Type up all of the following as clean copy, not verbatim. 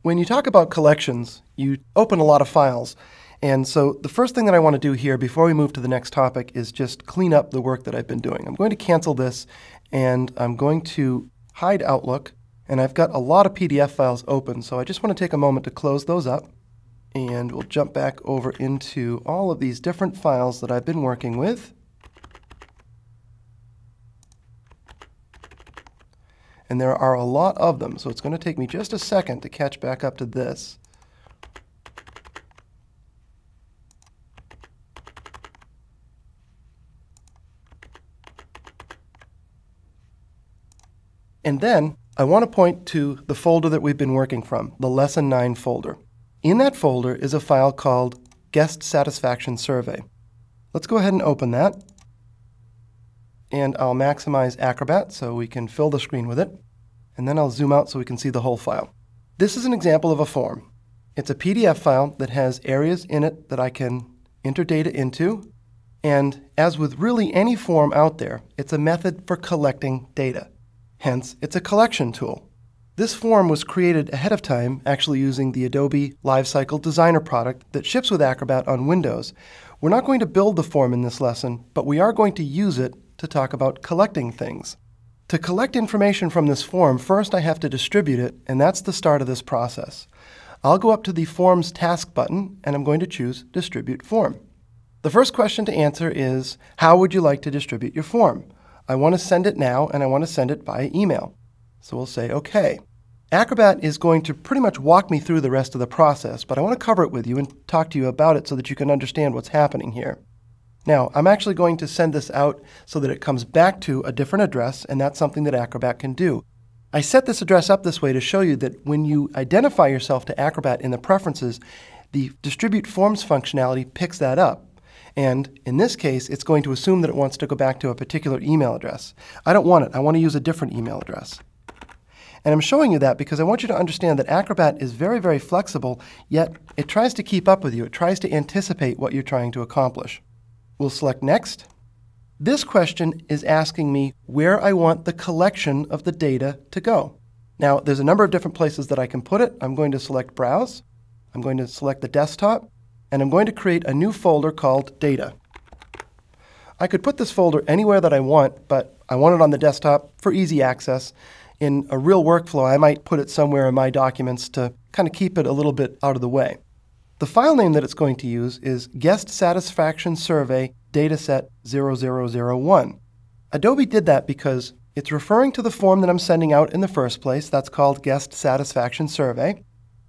When you talk about collections, you open a lot of files. And so the first thing that I want to do here before we move to the next topic is just clean up the work that I've been doing. I'm going to cancel this and I'm going to hide Outlook. And I've got a lot of PDF files open, so I just want to take a moment to close those up. And we'll jump back over into all of these different files that I've been working with. And there are a lot of them, so it's going to take me just a second to catch back up to this. And then I want to point to the folder that we've been working from, the Lesson 9 folder. In that folder is a file called Guest Satisfaction Survey. Let's go ahead and open that. And I'll maximize Acrobat so we can fill the screen with it. And then I'll zoom out so we can see the whole file. This is an example of a form. It's a PDF file that has areas in it that I can enter data into. And as with really any form out there, it's a method for collecting data. Hence, it's a collection tool. This form was created ahead of time, actually using the Adobe Lifecycle Designer product that ships with Acrobat on Windows. We're not going to build the form in this lesson, but we are going to use it to talk about collecting things. To collect information from this form, first I have to distribute it, and that's the start of this process. I'll go up to the Forms Task button, and I'm going to choose Distribute Form. The first question to answer is, how would you like to distribute your form? I want to send it now, and I want to send it via email. So we'll say OK. Acrobat is going to pretty much walk me through the rest of the process, but I want to cover it with you and talk to you about it so that you can understand what's happening here. Now, I'm actually going to send this out so that it comes back to a different address, and that's something that Acrobat can do. I set this address up this way to show you that when you identify yourself to Acrobat in the preferences, the Distribute Forms functionality picks that up. And in this case, it's going to assume that it wants to go back to a particular email address. I don't want it. I want to use a different email address. And I'm showing you that because I want you to understand that Acrobat is very, very flexible, yet it tries to keep up with you. It tries to anticipate what you're trying to accomplish. We'll select Next. This question is asking me where I want the collection of the data to go. Now, there's a number of different places that I can put it. I'm going to select Browse. I'm going to select the desktop. And I'm going to create a new folder called Data. I could put this folder anywhere that I want, but I want it on the desktop for easy access. In a real workflow, I might put it somewhere in my documents to kind of keep it a little bit out of the way. The file name that it's going to use is Guest Satisfaction Survey Dataset 0001. Adobe did that because it's referring to the form that I'm sending out in the first place. That's called Guest Satisfaction Survey.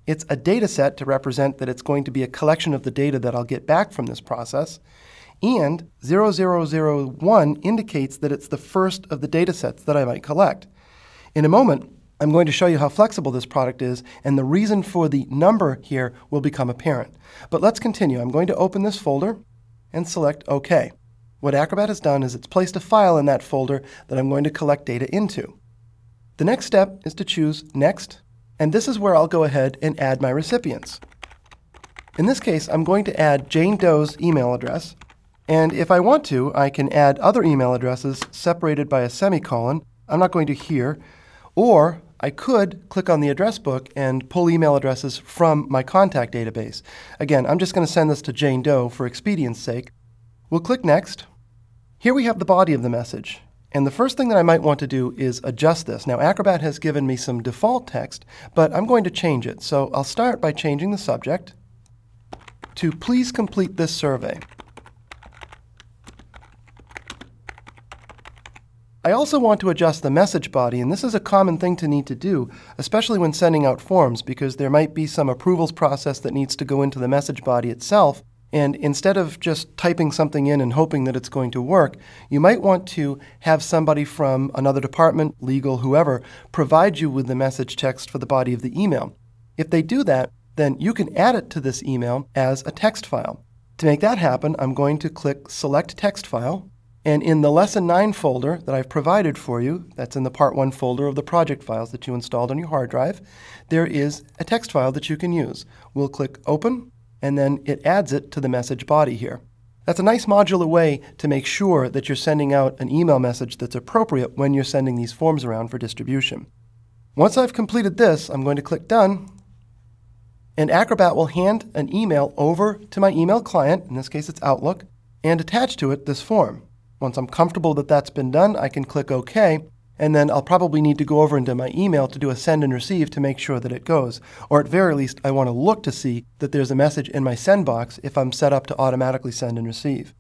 It's a data set to represent that it's going to be a collection of the data that I'll get back from this process. And 0001 indicates that it's the first of the data sets that I might collect. In a moment, I'm going to show you how flexible this product is, and the reason for the number here will become apparent. But let's continue. I'm going to open this folder and select OK. What Acrobat has done is it's placed a file in that folder that I'm going to collect data into. The next step is to choose Next. And this is where I'll go ahead and add my recipients. In this case, I'm going to add Jane Doe's email address. And if I want to, I can add other email addresses separated by a semicolon. I'm not going to here. Or I could click on the address book and pull email addresses from my contact database. Again, I'm just going to send this to Jane Doe for expedience sake. We'll click Next. Here we have the body of the message. And the first thing that I might want to do is adjust this. Now, Acrobat has given me some default text, but I'm going to change it. So I'll start by changing the subject to Please complete this survey. I also want to adjust the message body, and this is a common thing to need to do, especially when sending out forms, because there might be some approvals process that needs to go into the message body itself. And instead of just typing something in and hoping that it's going to work, you might want to have somebody from another department, legal, whoever, provide you with the message text for the body of the email. If they do that, then you can add it to this email as a text file. To make that happen, I'm going to click Select Text File, and in the Lesson 9 folder that I've provided for you, that's in the Part 1 folder of the project files that you installed on your hard drive, there is a text file that you can use. We'll click Open, and then it adds it to the message body here. That's a nice modular way to make sure that you're sending out an email message that's appropriate when you're sending these forms around for distribution. Once I've completed this, I'm going to click Done, And Acrobat will hand an email over to my email client, in this case it's Outlook, and attach to it this form. Once I'm comfortable that that's been done, I can click OK, and then I'll probably need to go over into my email to do a send and receive to make sure that it goes. Or at very least, I want to look to see that there's a message in my send box if I'm set up to automatically send and receive.